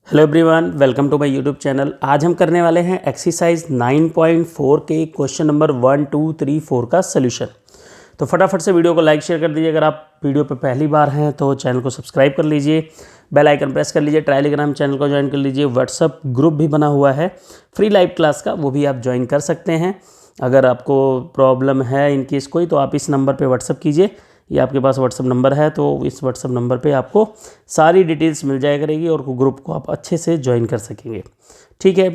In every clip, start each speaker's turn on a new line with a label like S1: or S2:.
S1: Hello everyone, welcome to my YouTube channel. आज हम करने वाले हैं एक्सरसाइज 9.4 के क्वेश्चन नंबर 1, 2, 3, 4 का सलूशन। तो फटाफट से वीडियो को लाइक शेयर कर दीजिए। अगर आप वीडियो पे पहली बार हैं तो चैनल को सब्सक्राइब कर लीजिए, बेल आइकन प्रेस कर लीजिए, टेलीग्राम चैनल को ज्वाइन कर लीजिए। व्हाट्सअप ग्रुप भी बना हुआ है फ्री लाइव क्लास का, वो भी आप ज्वाइन कर सकते हैं। अगर आपको प्रॉब्लम है इनकेस कोई, तो आप इस नंबर पर व्हाट्सअप कीजिए। ये आपके पास व्हाट्सअप नंबर है, तो इस व्हाट्सअप नंबर पे आपको सारी डिटेल्स मिल जाया करेगी और ग्रुप को आप अच्छे से ज्वाइन कर सकेंगे। ठीक है,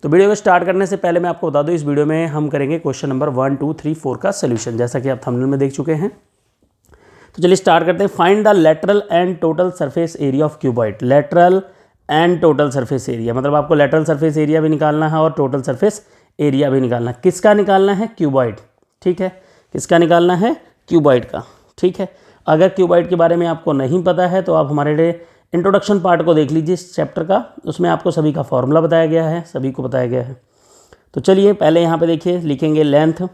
S1: तो वीडियो को स्टार्ट करने से पहले मैं आपको बता दूं, इस वीडियो में हम करेंगे क्वेश्चन नंबर 1, 2, 3, 4 का सॉल्यूशन, जैसा कि आप थंबनेल में देख चुके हैं। तो चलिए स्टार्ट करते हैं। Find the lateral and total surface area of cuboid. Lateral and total surface area मतलब आपको लेटरल सरफेस एरिया भी निकालना है और टोटल सरफेस एरिया भी निकालना है। किसका निकालना है? क्यूबॉइड। ठीक है, किसका निकालना है? क्यूबॉइड का। ठीक है, अगर क्यूबॉइड के बारे में आपको नहीं पता है तो आप हमारे इंट्रोडक्शन पार्ट को देख लीजिए इस चैप्टर का, उसमें आपको सभी का फॉर्मूला बताया गया है, सभी को बताया गया है। तो चलिए पहले यहाँ पे देखिए, लिखेंगे लेंथ।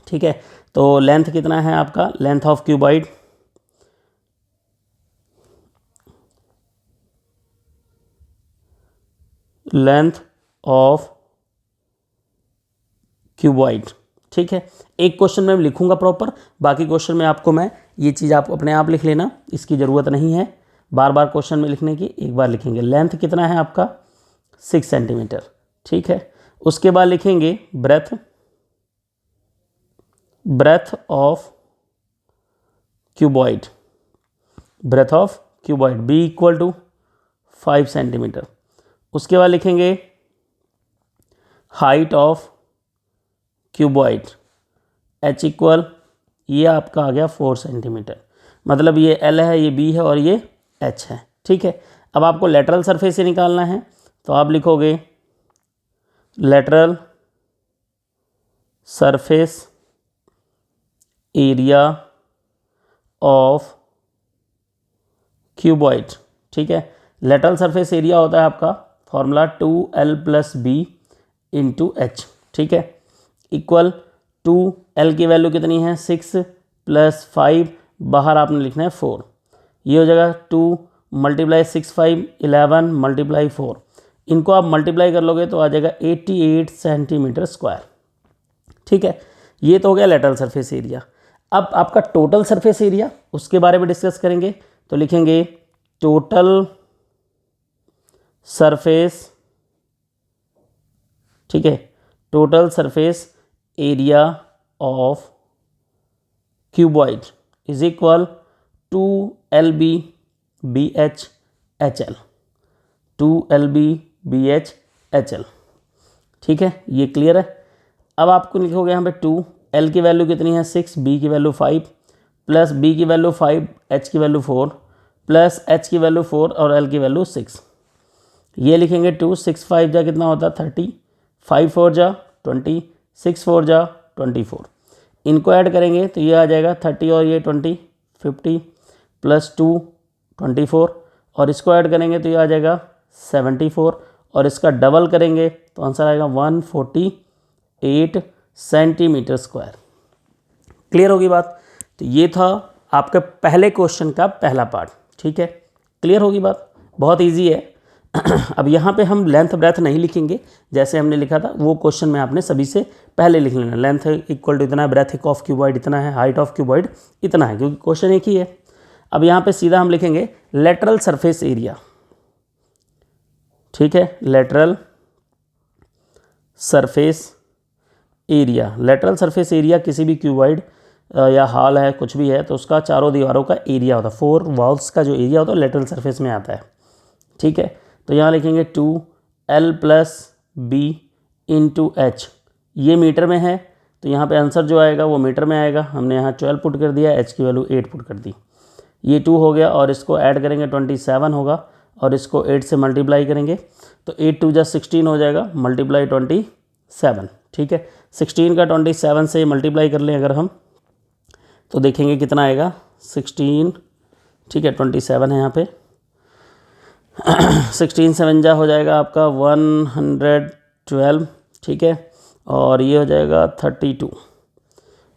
S1: ठीक है, तो लेंथ कितना है आपका? Length of cuboid length of cuboid. ठीक है, एक क्वेश्चन में लिखूंगा प्रॉपर, बाकी क्वेश्चन में आपको मैं ये चीज़ आप अपने आप लिख लेना, इसकी ज़रूरत नहीं है बार बार क्वेश्चन में लिखने की। एक बार लिखेंगे लेंथ कितना है आपका? 6 सेंटीमीटर। ठीक है, उसके बाद लिखेंगे breadth of cuboid. Breadth of cuboid B equal to 5 centimetre. उसके बाद लिखेंगे height of cuboid h equal, ये आपका आ गया 4 सेंटीमीटर। मतलब ये L है, ये B है और ये H है। ठीक है, अब आपको लेटरल सरफेस से निकालना है, तो आप लिखोगे lateral surface area of cuboid. ठीक है, लेटरल सरफेस एरिया होता है आपका फॉर्मूला 2L + B × H। ठीक है, इक्वल 2L की वैल्यू कितनी है? 6 + 5, बाहर आपने लिखना है 4। ये हो जाएगा 2 × 6, 5, 11 × 4। इनको आप मल्टीप्लाई कर लोगे तो आ जाएगा 88 सेंटीमीटर स्क्वायर। ठीक है, ये तो हो गया लेटरल सरफेस एरिया। अब आपका टोटल सरफेस एरिया, उसके बारे में डिस्कस करेंगे। तो लिखेंगे टोटल सरफेस, ठीक है, total surface area of cuboid is equal 2LB BH HL। 2LB BH HL। ठीक है, ये क्लियर है। अब आपको लिखोगे यहाँ पे 2L की वैल्यू कितनी है? 6, B की वैल्यू 5, प्लस B की वैल्यू 5, H की वैल्यू 4, प्लस H की वैल्यू 4 और L की वैल्यू 6। ये लिखेंगे 2, 6, 5 जा कितना होता है? 30, 5, 4 जा 20, 6, 4 जा 24। इनको ऐड करेंगे तो ये आ जाएगा 30 और ये 20, 50 + 2 24, और इसको ऐड करेंगे तो ये आ जाएगा 74, और इसका डबल करेंगे तो आंसर आएगा 148 सेंटीमीटर स्क्वायर। क्लियर होगी बात? तो ये था आपके पहले क्वेश्चन का पहला पार्ट। ठीक है, क्लियर होगी बात? बहुत ईजी है। अब यहाँ पे हम लेंथ ब्रेथ नहीं लिखेंगे जैसे हमने लिखा था, वो क्वेश्चन में आपने सभी से पहले लिख लेना। लेंथ इक्वल टू इतना है, ब्रेथ ऑफ क्यूबॉइड इतना है, हाइट ऑफ क्यूबॉइड इतना है, क्योंकि क्वेश्चन एक ही है। अब यहाँ पे सीधा हम लिखेंगे लेटरल सरफेस एरिया। ठीक है, lateral surface area. Lateral surface area किसी भी क्यूबॉइड या हॉल है, कुछ भी है, तो उसका चारों दीवारों का एरिया होता है। 4 वॉल्स का जो एरिया होता है लेटरल सरफेस में आता है। ठीक है, तो यहाँ लिखेंगे 2L + B × H। ये मीटर में है, तो यहाँ पे आंसर जो आएगा वो मीटर में आएगा। हमने यहाँ 12 पुट कर दिया, H की वैल्यू 8 पुट कर दी। ये 2 हो गया, और इसको ऐड करेंगे 27 होगा, और इसको 8 से मल्टीप्लाई करेंगे तो 8 2 जा 16 हो जाएगा, मल्टीप्लाई 27। ठीक है, 16 का 27 से मल्टीप्लाई कर लें अगर हम, तो देखेंगे कितना आएगा? 16, ठीक है, 27 है यहाँ पे, 16 7 जा हो जाएगा आपका 112। ठीक है, और ये हो जाएगा 32।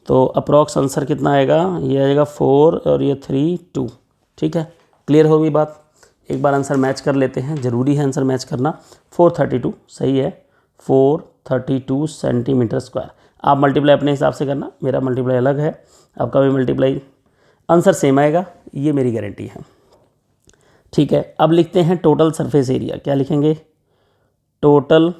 S1: तो अप्रॉक्स आंसर कितना आएगा? ये आएगा 4 और ये 3 2। ठीक है, क्लियर होगी बात? एक बार आंसर मैच कर लेते हैं, ज़रूरी है आंसर मैच करना। 432 सही है, 432 सेंटीमीटर स्क्वायर। आप मल्टीप्लाई अपने हिसाब से करना, मेरा मल्टीप्लाई अलग है, आपका भी मल्टीप्लाई, आंसर सेम आएगा, ये मेरी गारंटी है। ठीक है, अब लिखते हैं टोटल सरफेस एरिया। क्या लिखेंगे? टोटल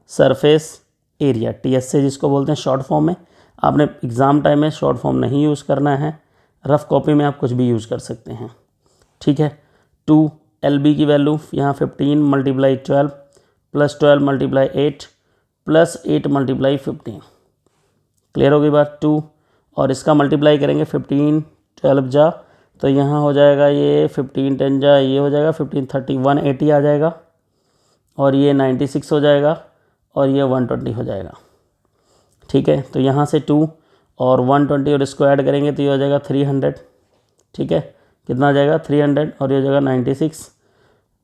S1: सरफेस एरिया, TS से जिसको बोलते हैं शॉर्ट फॉर्म में। आपने एग्ज़ाम टाइम में शॉर्ट फॉर्म नहीं यूज़ करना है, रफ़ कॉपी में आप कुछ भी यूज़ कर सकते हैं। ठीक है, 2 LB की वैल्यू यहाँ 15 × 12 प्लस 12 × 8 प्लस 8 × 15। क्लियर होगी बात? 2 और इसका मल्टीप्लाई करेंगे 15 12 जा, तो यहाँ हो जाएगा ये 15 10 जा, ये हो जाएगा 15 30 180 आ जाएगा, और ये 96 हो जाएगा, और ये 120 हो जाएगा। ठीक है, तो यहाँ से 2 और 120 और इसको ऐड करेंगे तो ये हो जाएगा 300। ठीक है, कितना आ जाएगा? 300, और ये हो जाएगा 96।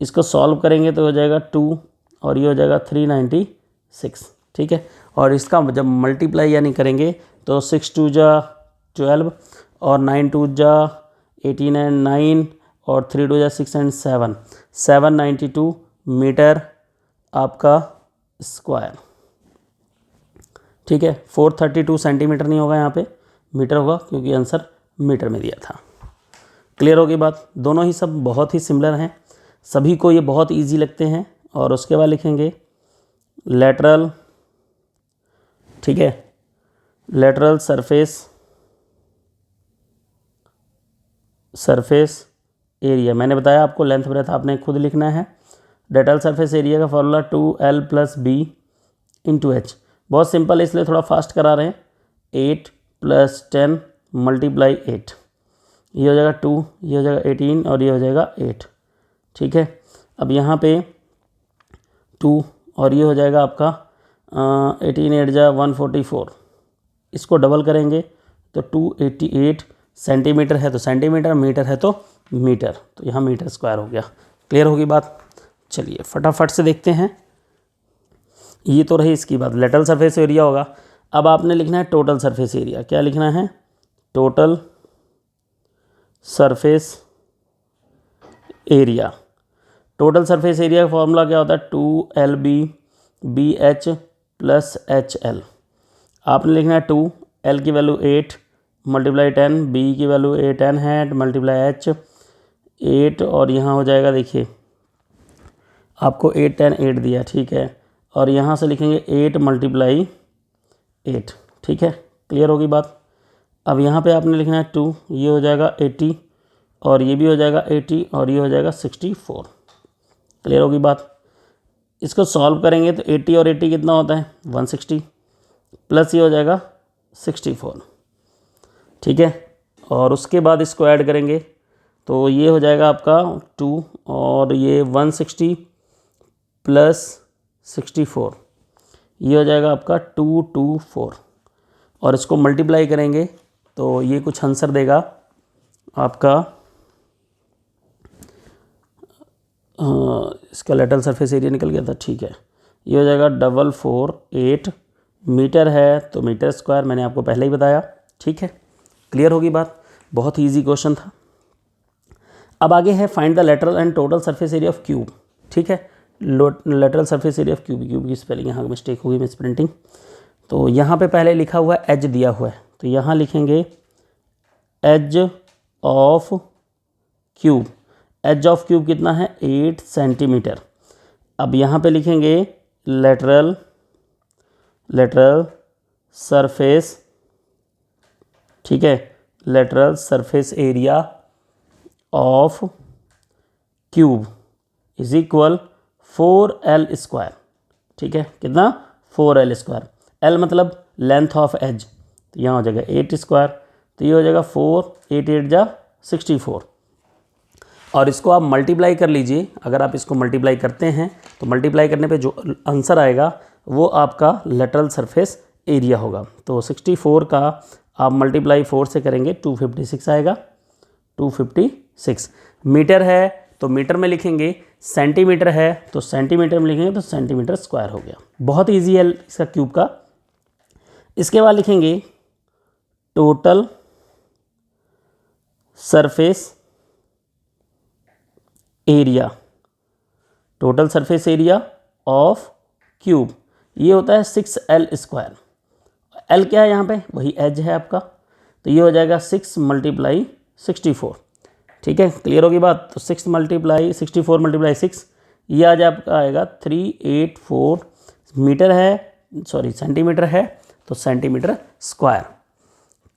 S1: इसको सॉल्व करेंगे तो हो जाएगा 2 और ये हो जाएगा 396। ठीक है, और इसका जब मल्टीप्लाई यानी करेंगे तो 6 2 जा 12 और 9 2 जा 18 एंड 9 और 3 2 जा 6 एंड 7 792 मीटर आपका स्क्वायर। ठीक है, 432 सेंटीमीटर नहीं होगा, यहाँ पे मीटर होगा क्योंकि आंसर मीटर में दिया था। क्लियर होगी बात? दोनों ही सब बहुत ही सिमिलर हैं, सभी को ये बहुत इजी लगते हैं। और उसके बाद लिखेंगे लेटरल, ठीक है, लेटरल सरफेस एरिया। मैंने बताया आपको लेंथ ब्रेथ आपने खुद लिखना है। लेटरल सरफेस एरिया का फॉर्मूला 2L + B × H। बहुत सिंपल है, इसलिए थोड़ा फास्ट करा रहे हैं। 8 + 10 × 8, ये हो जाएगा 2, ये हो जाएगा 18 और ये हो जाएगा 8। ठीक है, अब यहाँ पे 2 और ये हो जाएगा आपका 18 8 जा 144। इसको डबल करेंगे तो 288 सेंटीमीटर है तो सेंटीमीटर, मीटर है तो मीटर, तो यहाँ मीटर स्क्वायर हो गया। क्लियर होगी बात? चलिए फटाफट से देखते हैं। ये तो रही इसकी बात, लेटरल सरफेस एरिया होगा। अब आपने लिखना है टोटल सरफेस एरिया। क्या लिखना है? Total surface area. Total surface area का फॉर्मूला क्या होता है? 2LB BH + HL। आपने लिखना है 2, L की वैल्यू 8 × 10, B की वैल्यू 10 है × H 8, और यहाँ हो जाएगा, देखिए आपको 8 10 8 दिया। ठीक है, और यहाँ से लिखेंगे 8 × 8। ठीक है, क्लियर होगी बात? अब यहाँ पे आपने लिखना है 2, ये हो जाएगा 80 और ये भी हो जाएगा 80 और ये हो जाएगा 64। क्लियर होगी बात? इसको सॉल्व करेंगे तो 80 और 80 कितना होता है? 160 प्लस ये हो जाएगा 64। ठीक है, और उसके बाद इसको ऐड करेंगे तो ये हो जाएगा आपका 2 और ये 160 + 64, ये हो जाएगा आपका 224, और इसको मल्टीप्लाई करेंगे तो ये कुछ आंसर देगा आपका। इसका लेटरल सरफेस एरिया निकल गया था। ठीक है, ये हो जाएगा 448 मीटर है तो मीटर स्क्वायर, मैंने आपको पहले ही बताया। ठीक है, क्लियर होगी बात? बहुत ही ईजी क्वेश्चन था। अब आगे है find the lateral and total surface area of cube. ठीक है, lateral surface area of cube, cube की स्पेलिंग यहाँ मिस्टेक होगी, मिस प्रिंटिंग। तो यहाँ पे पहले लिखा हुआ है एज दिया हुआ है, तो यहाँ लिखेंगे edge of cube. Edge of cube कितना है? 8 सेंटीमीटर। अब यहाँ पे लिखेंगे लेटरल सरफेस, ठीक है, lateral surface area of cube is equal 4L square. ठीक है, कितना? 4L square. L मतलब लेंथ ऑफ एज, तो यहाँ हो जाएगा 8 स्क्वायर, तो ये हो जाएगा 4 8 8 जा 64, और इसको आप मल्टीप्लाई कर लीजिए। अगर आप इसको मल्टीप्लाई करते हैं तो मल्टीप्लाई करने पे जो आंसर आएगा वो आपका लेटरल सरफेस एरिया होगा। तो 64 का आप मल्टीप्लाई 4 से करेंगे 256 आएगा, 256। मीटर है तो मीटर में लिखेंगे, सेंटीमीटर है तो सेंटीमीटर में लिखेंगे, तो सेंटीमीटर स्क्वायर हो गया। बहुत ईजी है इसका क्यूब का। इसके बाद लिखेंगे total surface area, total surface area of cube, ये होता है 6L²। L क्या है यहाँ पे, वही एज है आपका, तो ये हो जाएगा 6 × 64। ठीक है, क्लियर होगी बात। तो 6 × 64 × 6, ये आज आपका आएगा 384 मीटर है, सॉरी सेंटीमीटर है, तो सेंटीमीटर स्क्वायर।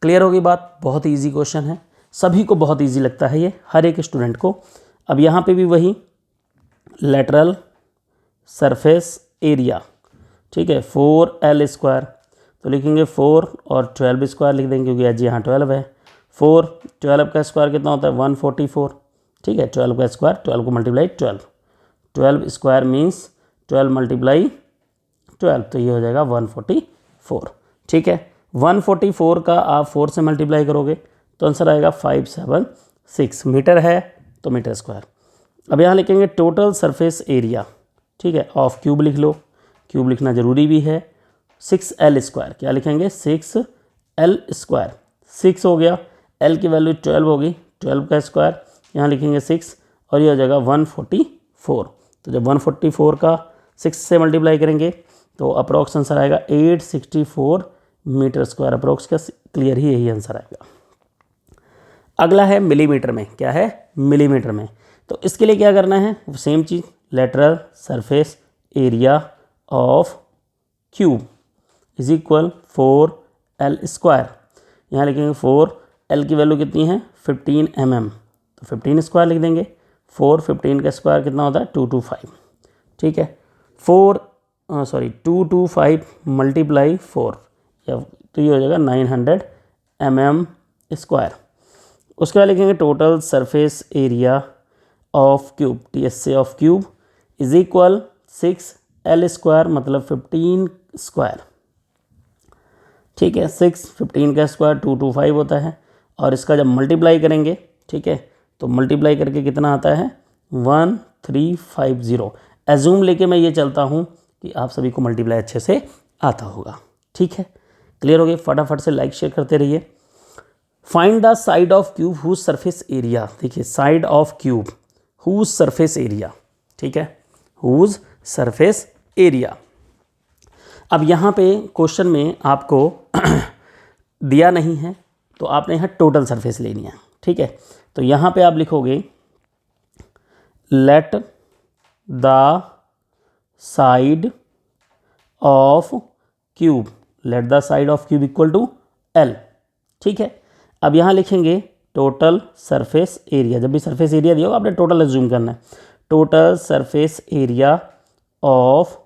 S1: क्लियर होगी बात। बहुत इजी क्वेश्चन है, सभी को बहुत इजी लगता है ये, हर एक स्टूडेंट को। अब यहाँ पे भी वही लेटरल सरफेस एरिया, ठीक है, 4L², तो लिखेंगे 4 और 12² लिख देंगे क्योंकि आज यहाँ 12 है। 4 12 का स्क्वायर कितना होता है 144, ठीक है, 12 का स्क्वायर 12 को मल्टीप्लाई 12 स्क्वायर मीन्स 12 × 12, तो ये हो जाएगा 144। ठीक है, 144 का आप 4 से मल्टीप्लाई करोगे तो आंसर आएगा 576 मीटर है, तो मीटर स्क्वायर। अब यहाँ लिखेंगे टोटल सरफेस एरिया, ठीक है, ऑफ क्यूब लिख लो, क्यूब लिखना ज़रूरी भी है। 6L², क्या लिखेंगे 6L², 6 हो गया, L की वैल्यू 12 होगी, 12 का स्क्वायर यहाँ लिखेंगे 6 और ये हो जाएगा 144। तो जब 144 का 6 से मल्टीप्लाई करेंगे तो अप्रोक्स आंसर आएगा 864 मीटर स्क्वायर, अप्रोक्स का क्लियर ही यही आंसर आएगा। अगला है मिलीमीटर में, क्या है मिलीमीटर में, तो इसके लिए क्या करना है, same cheese, lateral surface area of cube is equal 4L²। यहाँ लिखेंगे 4L की वैल्यू कितनी है 15 mm, तो 15 स्क्वायर लिख देंगे। 15 का स्क्वायर कितना होता है 225, ठीक है, 225 × 4, तो ये हो जाएगा 900 mm²। उसके बाद लिखेंगे total surface area of cube, TSA of cube is equal 6L² मतलब 15 स्क्वायर, ठीक है, 6 15 का स्क्वायर 225 होता है, और इसका जब मल्टीप्लाई करेंगे, ठीक है, तो मल्टीप्लाई करके कितना आता है 1350। एज्यूम लेके मैं ये चलता हूँ कि आप सभी को मल्टीप्लाई अच्छे से आता होगा। ठीक है, क्लियर हो गए। फटाफट से लाइक शेयर करते रहिए। Find the side of cube whose surface area, देखिए side of cube whose surface area, ठीक है, हुज सरफेस एरिया। अब यहाँ पे क्वेश्चन में आपको दिया नहीं है, तो आपने यहाँ टोटल सरफेस लेनी है, ठीक है, तो यहाँ पे आप लिखोगे let the side of cube, let the side of cube equal to L, ठीक है। अब यहाँ लिखेंगे टोटल सरफेस एरिया, जब भी सरफेस एरिया दिया होगा आपने टोटल एज्यूम करना है, total surface area of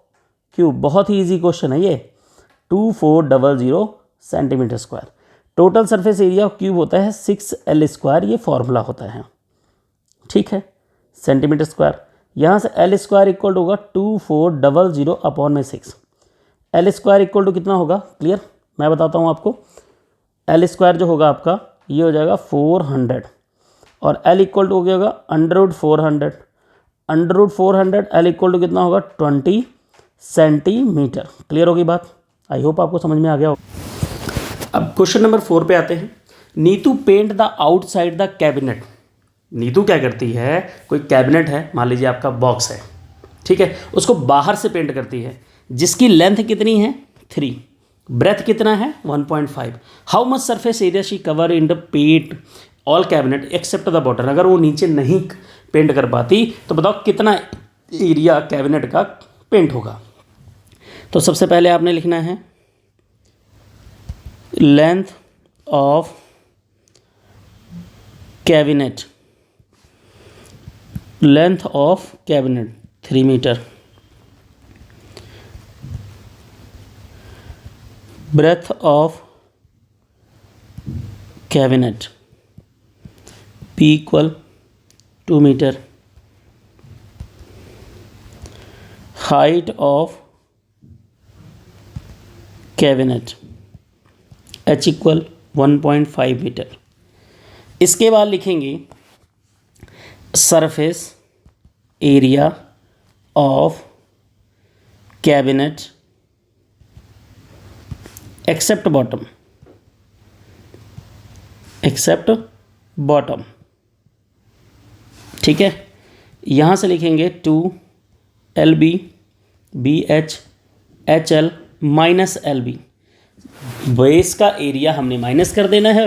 S1: cube, बहुत ही इजी क्वेश्चन है ये, 2400 centimetre square. Total surface area of cube होता है 6L², ये फॉर्मूला होता है, ठीक है, सेंटीमीटर स्क्वायर। यहाँ से L² इक्वल होगा 2400 अपॉन में 6। L² इक्वल टू कितना होगा, क्लियर, मैं बताता हूँ आपको। L² जो होगा आपका ये हो जाएगा 400, और L इक्वल टू हो गया होगा √400, √400 L इक्वल टू कितना होगा 20 सेंटीमीटर। क्लियर होगी बात, आई होप आपको समझ में आ गया हो। अब क्वेश्चन नंबर 4 पे आते हैं। Neetu paint the outside the cabinet. Neetu क्या करती है, कोई कैबिनेट है, मान लीजिए आपका बॉक्स है, ठीक है, उसको बाहर से पेंट करती है, जिसकी लेंथ कितनी है 3, ब्रेथ कितना है 1.5। How much surface area she cover in the paint all cabinet except the bottom. अगर वो नीचे नहीं पेंट कर पाती तो बताओ कितना एरिया कैबिनेट का पेंट होगा। तो सबसे पहले आपने लिखना है length of cabinet, length of cabinet 3 metre, breadth of cabinet P equal 2 meter, height of cabinet H equal 1.5 metre. इसके बाद लिखेंगे surface area of cabinet except bottom, except bottom, ठीक है। यहाँ से लिखेंगे 2LB BH HL minus LB। Base का एरिया हमने माइनस कर देना है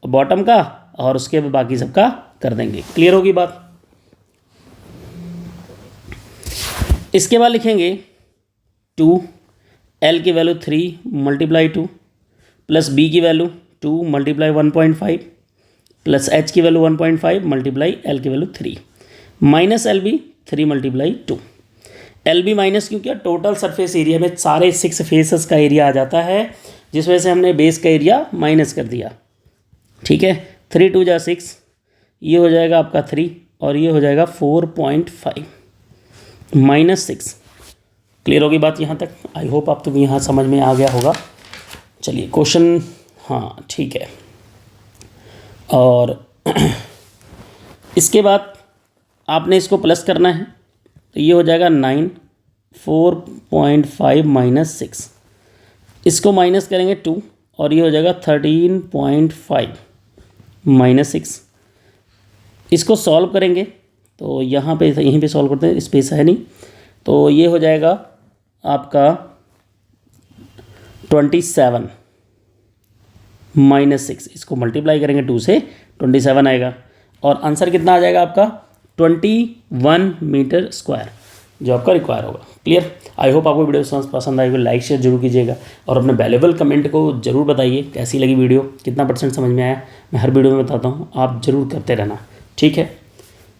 S1: बॉटम का, और उसके बाद बाकी सबका कर देंगे। क्लियर होगी बात। इसके बाद लिखेंगे 2L की वैल्यू 3 मल्टीप्लाई 2 प्लस B की वैल्यू 2 मल्टीप्लाई 1.5 प्लस H की वैल्यू 1.5 मल्टीप्लाई L की value 3 minus LB 3 multiply 2। LB minus क्यों किया? टोटल सरफेस एरिया में सारे 6 फेसेस का एरिया आ जाता है, जिस वजह से हमने बेस का एरिया माइनस कर दिया। ठीक है, 3 2 जा 6, ये हो जाएगा आपका 3 और ये हो जाएगा 4.5 माइनस 6। क्लियर होगी बात यहाँ तक? आई होप आप तो यहाँ समझ में आ गया होगा। चलिए क्वेश्चन, हाँ ठीक है। और इसके बाद आपने इसको प्लस करना है, तो ये हो जाएगा 9 4.5 माइनस 6। इसको माइनस करेंगे 2 और ये हो जाएगा 13.5 माइनस 6। इसको सॉल्व करेंगे तो यहाँ पे यहीं पे सॉल्व करते हैं, स्पेस है नहीं, तो ये हो जाएगा आपका 27 माइनस 6। इसको मल्टीप्लाई करेंगे 2 से, 27 आएगा और आंसर कितना आ जाएगा आपका 21 मीटर स्क्वायर, जो आपका रिक्वायर होगा। क्लियर? आई होप आपको वीडियो पसंद आएगी। लाइक शेयर जरूर कीजिएगा और अपने वैल्यूएबल कमेंट को जरूर बताइए कैसी लगी वीडियो, कितना % समझ में आया। मैं हर वीडियो में बताता हूँ, आप जरूर करते रहना। ठीक है,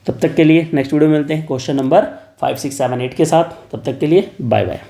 S1: तब तक के लिए नेक्स्ट वीडियो में मिलते हैं क्वेश्चन नंबर 5 6 7 8 के साथ। तब तक के लिए बाय बाय।